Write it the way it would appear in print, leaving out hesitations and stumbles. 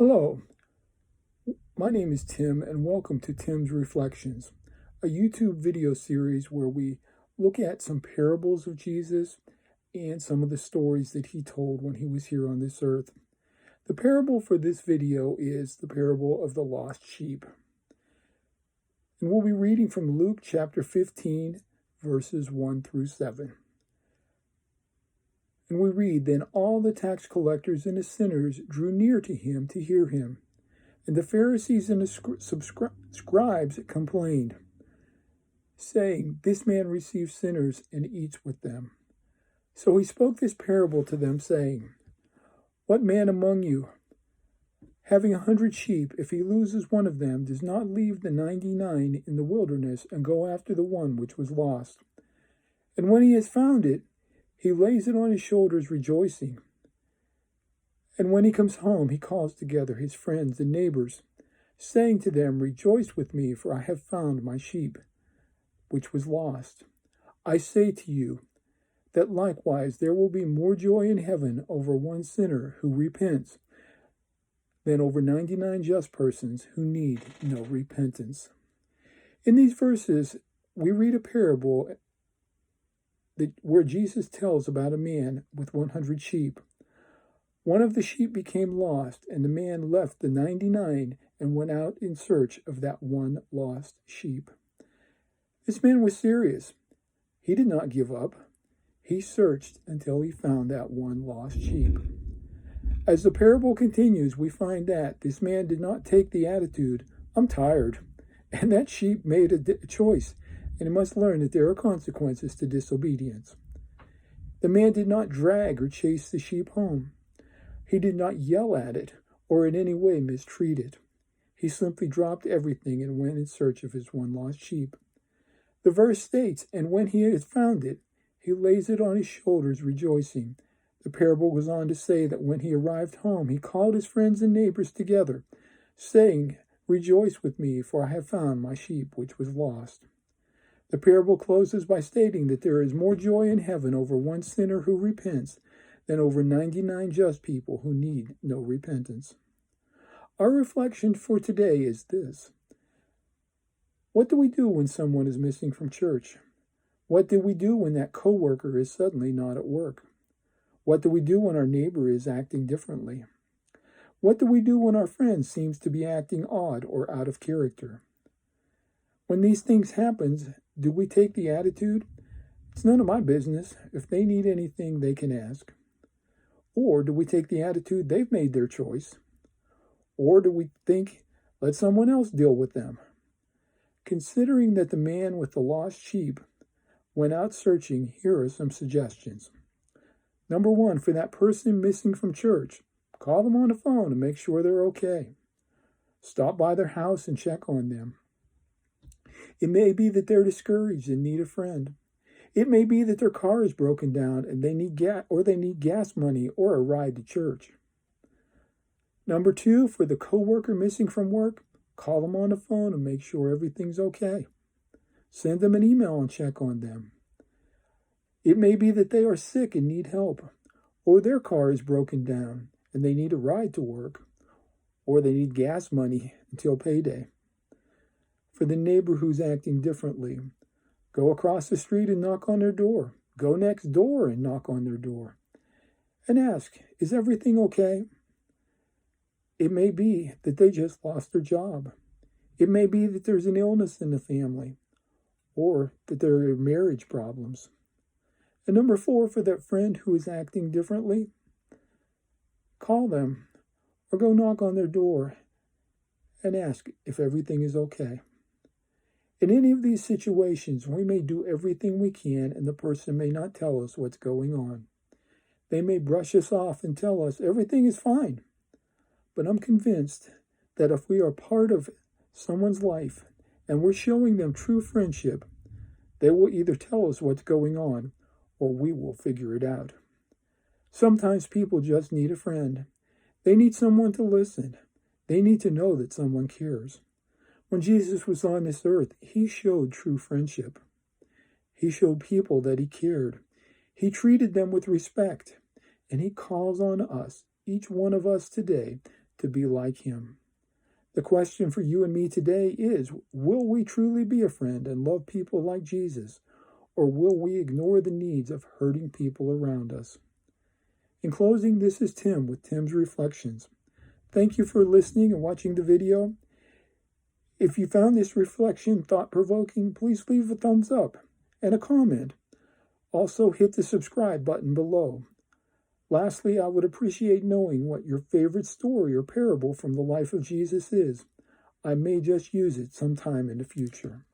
Hello, my name is Tim, and welcome to Tim's Reflections, a YouTube video series where we look at some parables of Jesus and some of the stories that he told when he was here on this earth. The parable for this video is the parable of the lost sheep. And we'll be reading from Luke chapter 15, verses 1 through 7. And we read, "Then all the tax collectors and the sinners drew near to him to hear him. And the Pharisees and the scribes complained, saying, 'This man receives sinners and eats with them.' So he spoke this parable to them, saying, 'What man among you, having 100 sheep, if he loses one of them, does not leave the 99 in the wilderness and go after the one which was lost? And when he has found it, he lays it on his shoulders, rejoicing. And when he comes home, he calls together his friends and neighbors, saying to them, Rejoice with me, for I have found my sheep, which was lost. I say to you that likewise there will be more joy in heaven over one sinner who repents than over 99 just persons who need no repentance.'" In these verses, we read a parable where Jesus tells about a man with 100 sheep. One of the sheep became lost, and the man left the 99 and went out in search of that one lost sheep. This man was serious. He did not give up. He searched until he found that one lost sheep. As the parable continues, we find that this man did not take the attitude, "I'm tired," and that sheep made a choice, and he must learn that there are consequences to disobedience. The man did not drag or chase the sheep home. He did not yell at it or in any way mistreat it. He simply dropped everything and went in search of his one lost sheep. The verse states, "And when he has found it, he lays it on his shoulders, rejoicing." The parable goes on to say that when he arrived home, he called his friends and neighbors together, saying, "Rejoice with me, for I have found my sheep which was lost." The parable closes by stating that there is more joy in heaven over one sinner who repents than over 99 just people who need no repentance. Our reflection for today is this: what do we do when someone is missing from church? What do we do when that coworker is suddenly not at work? What do we do when our neighbor is acting differently? What do we do when our friend seems to be acting odd or out of character? When these things happen, do we take the attitude, "It's none of my business. If they need anything, they can ask"? Or do we take the attitude, "They've made their choice"? Or do we think, "Let someone else deal with them"? Considering that the man with the lost sheep went out searching, here are some suggestions. Number 1, for that person missing from church, call them on the phone and make sure they're okay. Stop by their house and check on them. It may be that they're discouraged and need a friend. It may be that their car is broken down and they need gas money or a ride to church. Number 2, for the coworker missing from work, call them on the phone and make sure everything's okay. Send them an email and check on them. It may be that they are sick and need help, or their car is broken down and they need a ride to work, or they need gas money until payday. For the neighbor who's acting differently, go across the street and knock on their door. Go next door and knock on their door. And ask, "Is everything okay?" It may be that they just lost their job. It may be that there's an illness in the family, or that there are marriage problems. And number 4, for that friend who is acting differently, call them or go knock on their door and ask if everything is okay. In any of these situations, we may do everything we can and the person may not tell us what's going on. They may brush us off and tell us everything is fine. But I'm convinced that if we are part of someone's life and we're showing them true friendship, they will either tell us what's going on or we will figure it out. Sometimes people just need a friend. They need someone to listen. They need to know that someone cares. When Jesus was on this earth, he showed true friendship. He showed people that he cared. He treated them with respect. And he calls on us, each one of us today, to be like him. The question for you and me today is, will we truly be a friend and love people like Jesus, or will we ignore the needs of hurting people around us? In closing, this is Tim with Tim's Reflections. Thank you for listening and watching the video. If you found this reflection thought-provoking, please leave a thumbs up and a comment. Also, hit the subscribe button below. Lastly, I would appreciate knowing what your favorite story or parable from the life of Jesus is. I may just use it sometime in the future.